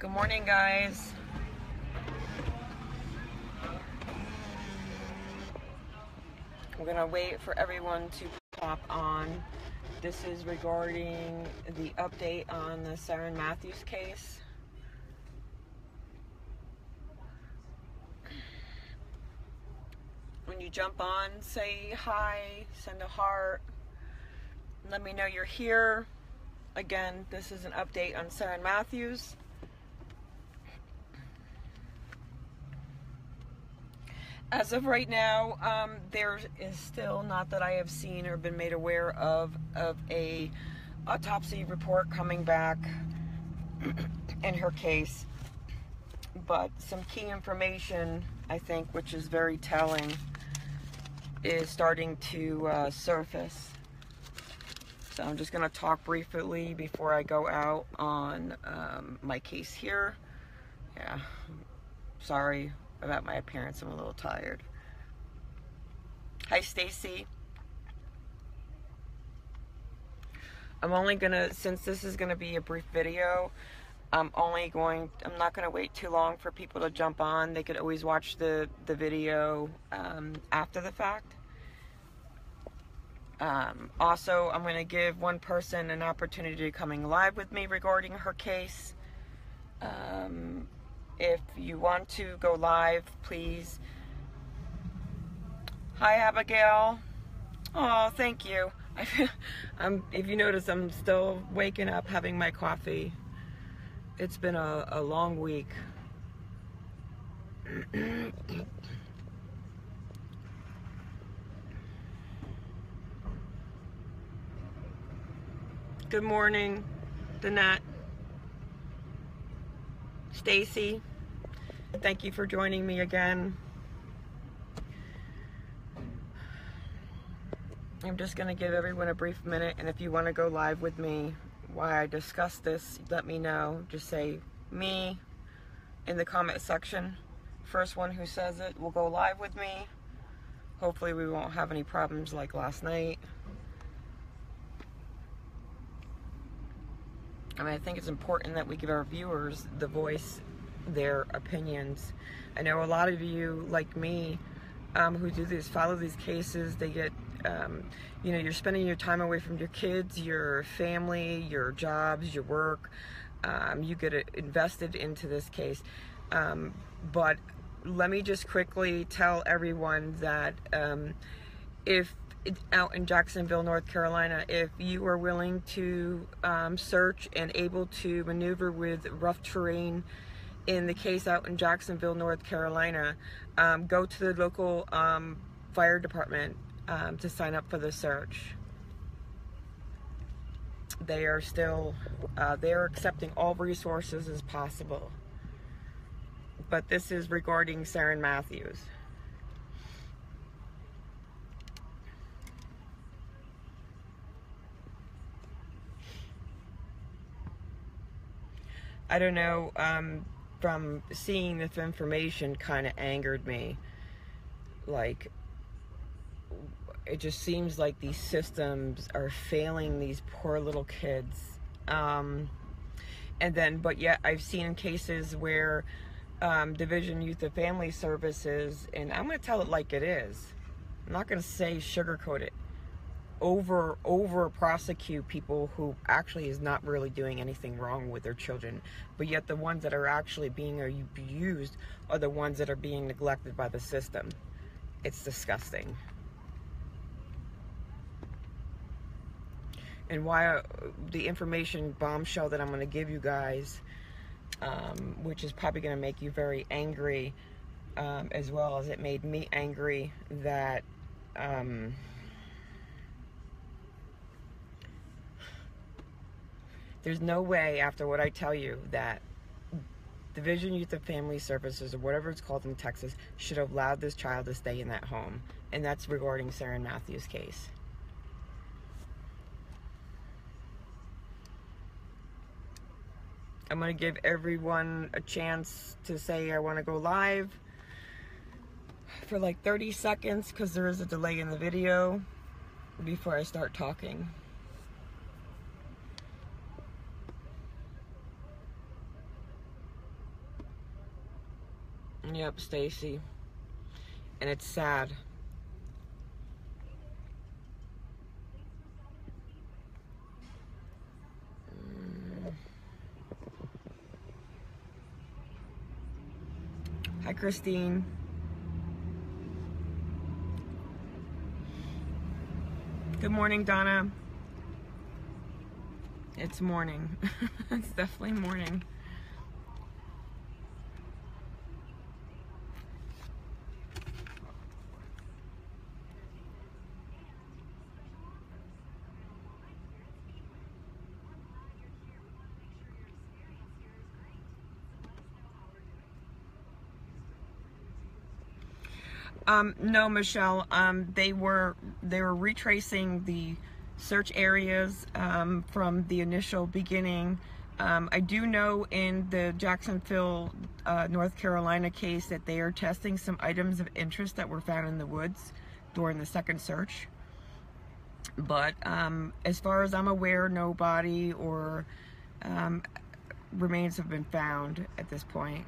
Good morning, guys. I'm gonna wait for everyone to pop on. This is regarding the update on the Sherin Mathews case. When you jump on, say hi, send a heart, let me know you're here. Again, this is an update on Sherin Mathews. As of right now, there is still, not that I have seen or been made aware of a autopsy report coming back in her case. But some key information, I think, which is very telling, is starting to surface. So I'm just going to talk briefly before I go out on my case here. Yeah, sorry about my appearance. I'm a little tired. Hi, Stacy. I'm only gonna, since this is gonna be a brief video, I'm not gonna wait too long for people to jump on. They could always watch the video after the fact. Also, I'm gonna give one person an opportunity to coming live with me regarding her case. If you want to go live, please. Hi, Abigail. Oh, thank you. If you notice, I'm still waking up, having my coffee. It's been a long week. Good morning, Danette. Stacy, thank you for joining me again. I'm just going to give everyone a brief minute, and if you want to go live with me while I discuss this, let me know. Just say me in the comment section. First one who says it will go live with me. Hopefully we won't have any problems like last night. I mean, I think it's important that we give our viewers the voice, their opinions. I know a lot of you, like me, who do this, follow these cases, they get, you know, you're spending your time away from your kids, your family, your jobs, your work. You get invested into this case. But let me just quickly tell everyone that if out in Jacksonville, North Carolina, if you are willing to search and able to maneuver with rough terrain in the case out in Jacksonville, North Carolina, go to the local fire department to sign up for the search. They are still, they're accepting all resources as possible. But this is regarding Sherin Mathews. I don't know, from seeing this information kind of angered me. Like, it just seems like these systems are failing these poor little kids. And then, but yet I've seen cases where Division Youth and Family Services, and I'm going to tell it like it is. I'm not going to say sugarcoat it. Over prosecute people who actually is not really doing anything wrong with their children, but yet the ones that are actually being abused are the ones that are being neglected by the system. It's disgusting. And why the information bombshell that I'm going to give you guys, which is probably going to make you very angry, as well as it made me angry, that there's no way, after what I tell you, that Division Youth and Family Services, or whatever it's called in Texas, should have allowed this child to stay in that home. And that's regarding Sherin Mathews' case. I'm going to give everyone a chance to say I want to go live for like 30 seconds, because there is a delay in the video before I start talking. Yep, Stacy. And it's sad. Hi, Christine. Good morning, Donna. It's morning. It's definitely morning. No, Michelle. They were retracing the search areas from the initial beginning. I do know in the Jacksonville, North Carolina case that they are testing some items of interest that were found in the woods during the second search. But as far as I'm aware, no body or remains have been found at this point.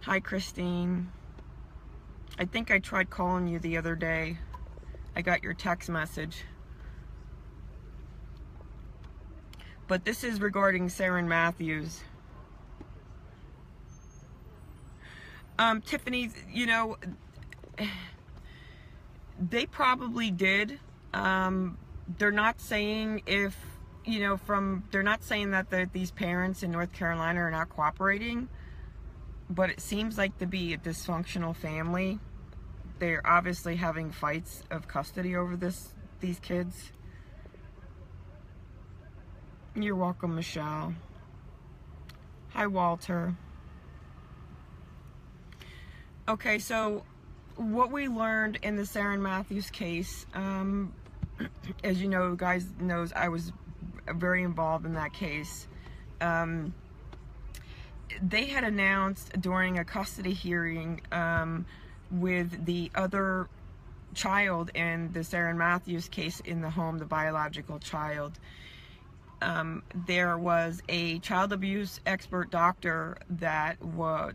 Hi, Christine. I think I tried calling you the other day. I got your text message. But this is regarding Sherin Mathews. Tiffany, you know, they probably did. They're not saying if, you know, they're not saying that these parents in North Carolina are not cooperating. But it seems like to be a dysfunctional family. They're obviously having fights of custody over these kids. You're welcome, Michelle. Hi, Walter. Okay, so what we learned in the Sherin Mathews case, as you know, guys knows I was very involved in that case. They had announced during a custody hearing with the other child in the Sherin Mathews case in the home, the biological child, there was a child abuse expert doctor that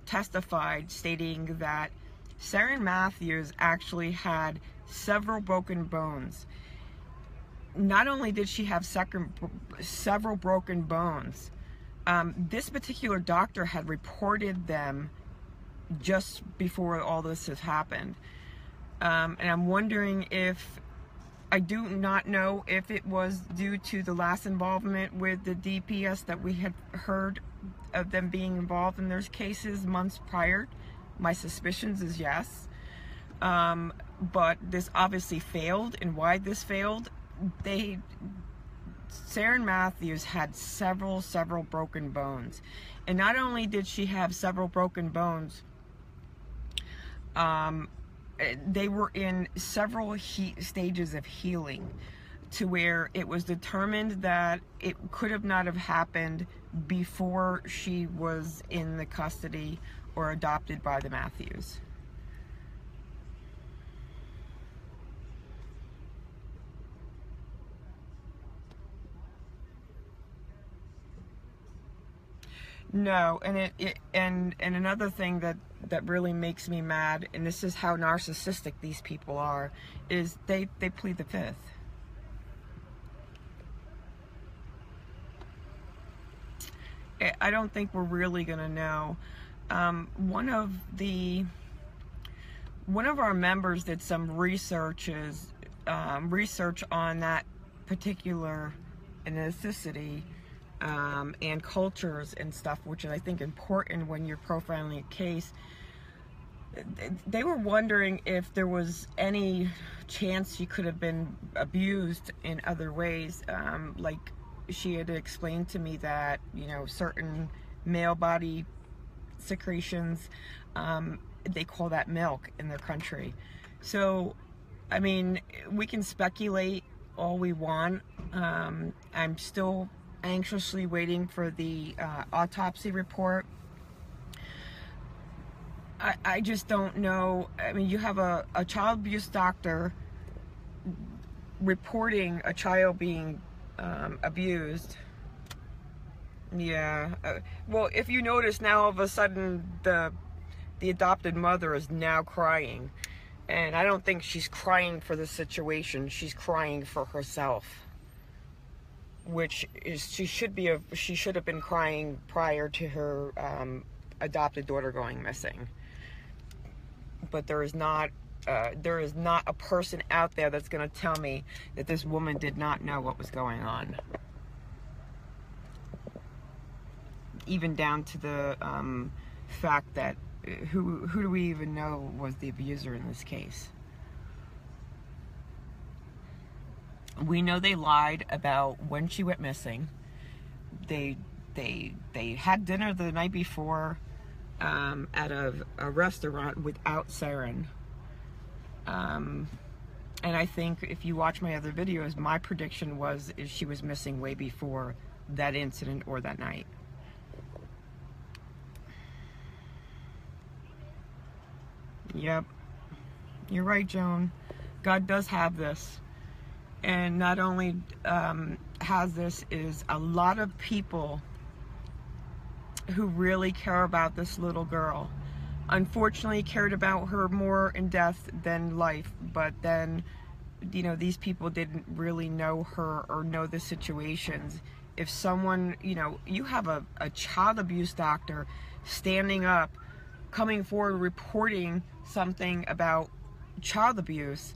testified stating that Sherin Mathews actually had several broken bones. Not only did she have several broken bones, this particular doctor had reported them just before all this has happened. And I'm wondering if, I do not know if it was due to the last involvement with the DPS that we had heard of them being involved in those cases months prior. My suspicions is yes. But this obviously failed, and why this failed, Sherin Mathews had several broken bones. And not only did she have several broken bones, they were in several stages of healing, to where it was determined that it could have not have happened before she was in the custody or adopted by the Mathews. No, and another thing that really makes me mad, and this is how narcissistic these people are, is they plead the fifth. I don't think we're really gonna know. One of our members did some research on that particular ethnicity. And cultures and stuff, which is I think important when you're profiling a case. They were wondering if there was any chance she could have been abused in other ways. Like she had explained to me that, you know, certain male body secretions, they call that milk in their country. So, I mean, we can speculate all we want. I'm still anxiously waiting for the autopsy report. I just don't know. I mean, you have a child abuse doctor reporting a child being abused. Yeah. Well, if you notice now, all of a sudden, the adopted mother is now crying. And I don't think she's crying for the situation. She's crying for herself. Which is, she should have been crying prior to her adopted daughter going missing. But there is not a person out there that's going to tell me that this woman did not know what was going on. Even down to the fact that who do we even know was the abuser in this case? We know they lied about when she went missing. They had dinner the night before at a restaurant without Sherin. And I think if you watch my other videos, my prediction is she was missing way before that incident or that night. Yep. You're right, Joan. God does have this. And not only has this, is a lot of people who really care about this little girl. Unfortunately, cared about her more in death than life. But then, you know, these people didn't really know her or know the situations. If someone, you know, you have a child abuse doctor standing up, coming forward, reporting something about child abuse,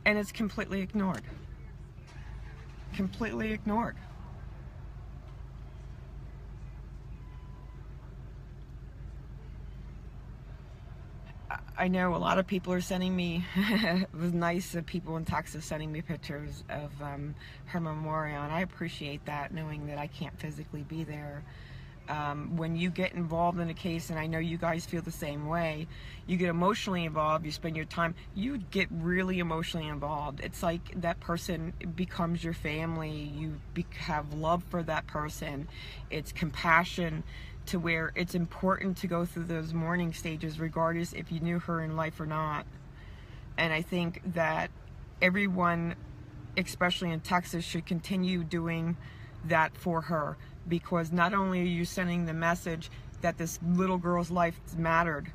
and it's completely ignored. Completely ignored. I know a lot of people are sending me, it was nice of people in Texas sending me pictures of her memorial, and I appreciate that, knowing that I can't physically be there. When you get involved in a case, and I know you guys feel the same way, you get emotionally involved, you spend your time, you get really emotionally involved. It's like that person becomes your family. You have love for that person. It's compassion, to where it's important to go through those mourning stages regardless if you knew her in life or not. And I think that everyone, especially in Texas, should continue doing that for her, because not only are you sending the message that this little girl's life mattered,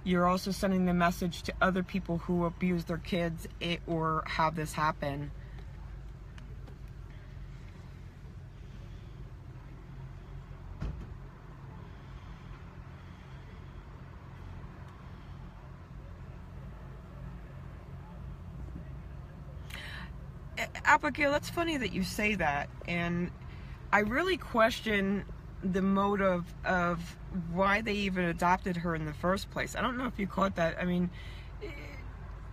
you're also sending the message to other people who abuse their kids or have this happen. Abigail, that's funny that you say that, and I really question the motive of why they even adopted her in the first place. I don't know if you caught that. I mean,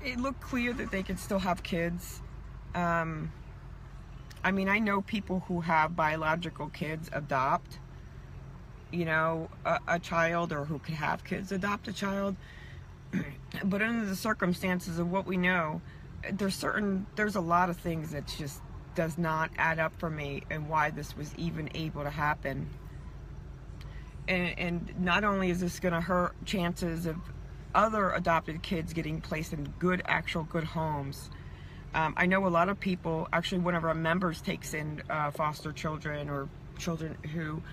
it looked clear that they could still have kids. I mean, I know people who have biological kids adopt, you know, a child, or who could have kids adopt a child. But under the circumstances of what we know, there's a lot of things that just does not add up for me, and why this was even able to happen. And not only is this going to hurt chances of other adopted kids getting placed in actual good homes. I know a lot of people, actually one of our members takes in foster children, or children who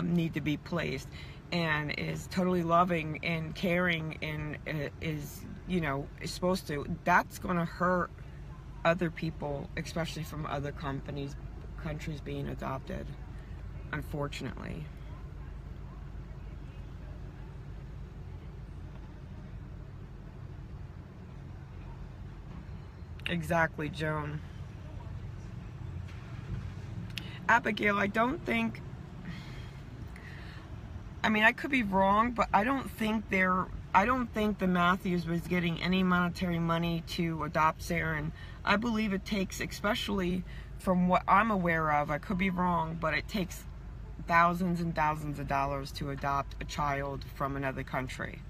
need to be placed, and is totally loving and caring, and is, you know, is supposed to. That's going to hurt other people, especially from other countries being adopted, unfortunately. Exactly, Joan. Abigail, I don't think, I mean, I could be wrong, but I don't think the Mathews was getting any monetary money to adopt Sherin. I believe it takes, especially from what I'm aware of, I could be wrong, but it takes thousands and thousands of dollars to adopt a child from another country.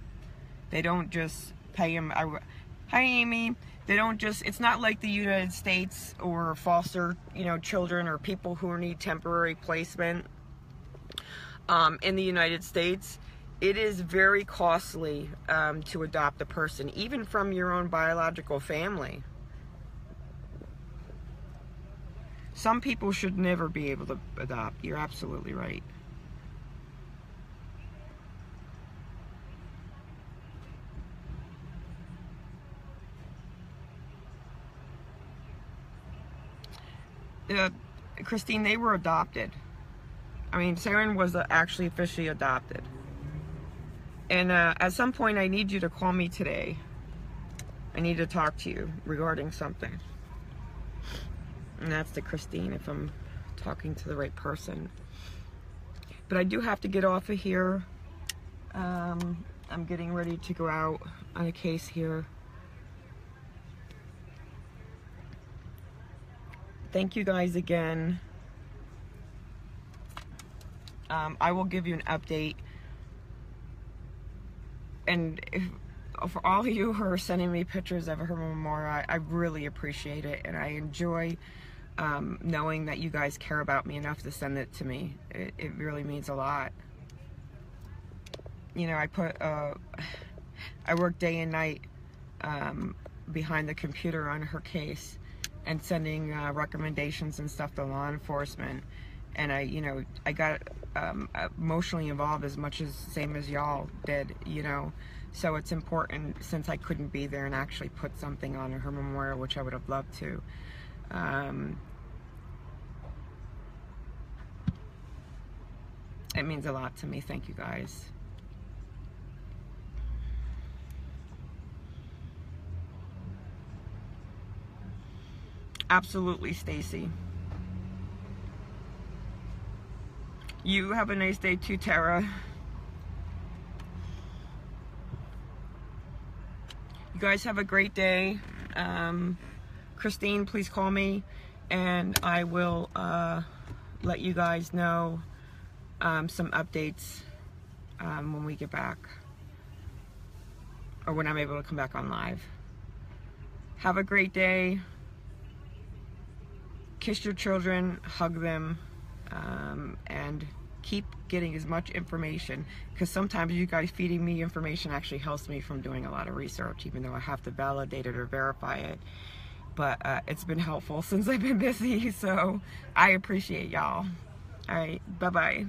They don't just pay him. Hi, Amy. They don't just, it's not like the United States, or foster, you know, children, or people who need temporary placement. In the United States, it is very costly to adopt a person, even from your own biological family. Some people should never be able to adopt. You're absolutely right. Christine, they were adopted. I mean, Sherin was actually officially adopted. And at some point, I need you to call me today. I need to talk to you regarding something. And that's to Christine, if I'm talking to the right person. But I do have to get off of here. I'm getting ready to go out on a case here. Thank you guys again. I will give you an update. And for all of you who are sending me pictures of her memorial, I really appreciate it. And I enjoy knowing that you guys care about me enough to send it to me. It really means a lot. You know, I work day and night behind the computer on her case and sending recommendations and stuff to law enforcement. And I got emotionally involved as much as same as y'all did, you know. So it's important, since I couldn't be there, and actually put something on her memorial, which I would have loved to. It means a lot to me. Thank you guys. Absolutely, Stacy. You have a nice day too, Tara. You guys have a great day. Christine, please call me, and I will let you guys know some updates when we get back, or when I'm able to come back on live. Have a great day. Kiss your children, hug them, and keep getting as much information, because sometimes you guys feeding me information actually helps me from doing a lot of research, even though I have to validate it or verify it. But it's been helpful since I've been busy, so I appreciate y'all. All right, bye-bye.